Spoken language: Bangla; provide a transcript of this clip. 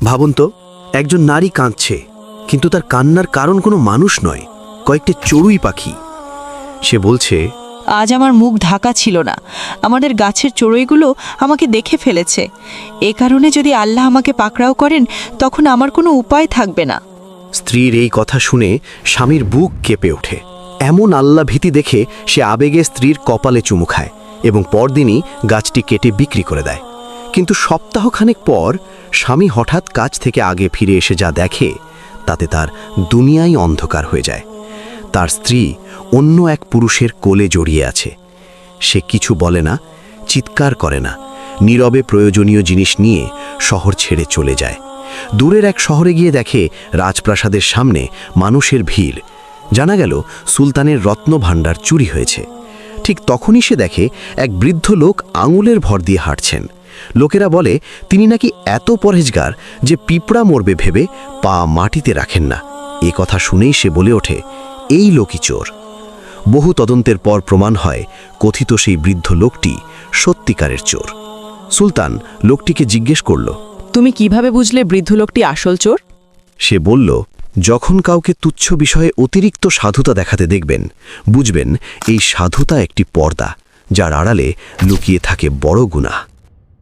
ভাবুন তো, একজন নারী কাঁদছে, কিন্তু তার কান্নার কারণ কোনো মানুষ নয়, কয়েকটি চড়ুই পাখি। সে বলছে, আজ আমার মুখ ঢাকা ছিল না, আমাদের গাছের চড়ুইগুলো আমাকে দেখে ফেলেছে। এ কারণে যদি আল্লাহ আমাকে পাকড়াও করেন, তখন আমার কোনো উপায় থাকবে না। স্ত্রীর এই কথা শুনে স্বামীর বুক কেঁপে ওঠে। এমন আল্লাহ ভীতি দেখে সে আবেগে স্ত্রীর কপালে চুমু খায় এবং পরদিনই গাছটি কেটে বিক্রি করে দেয়। কিন্তু সপ্তাহখানেক পর স্বামী হঠাৎ কাজ থেকে আগে ফিরে এসে যা দেখে, তাতে তার দুনিয়াই অন্ধকার হয়ে যায়। তার স্ত্রী অন্য এক পুরুষের কোলে জড়িয়ে আছে। সে কিছু বলে না, চিৎকার করে না, নীরবে প্রয়োজনীয় জিনিস নিয়ে শহর ছেড়ে চলে যায়। দূরের এক শহরে গিয়ে দেখে রাজপ্রাসাদের সামনে মানুষের ভিড়। জানা গেল সুলতানের রত্নভাণ্ডার চুরি হয়েছে। ঠিক তখনই সে দেখে এক বৃদ্ধ লোক আঙুলের ভর দিয়ে হাঁটছেন। লোকেরা বলে তিনি নাকি এত পরহেজগার যে পিঁপড়া মরবে ভেবে পা মাটিতে রাখেন না। এ কথা শুনেই সে বলে ওঠে, এই লোকই চোর। বহু তদন্তের পর প্রমাণ হয় কথিত সেই বৃদ্ধ লোকটি সত্যিকারের চোর। সুলতান লোকটিকে জিজ্ঞেস করল, তুমি কিভাবে বুঝলে বৃদ্ধ লোকটি আসল চোর? সে বলল, যখন কাউকে তুচ্ছ বিষয়ে অতিরিক্ত সাধুতা দেখাতে দেখবেন, বুঝবেন এই সাধুতা একটি পর্দা, যার আড়ালে লুকিয়ে থাকে বড় গুনাহ।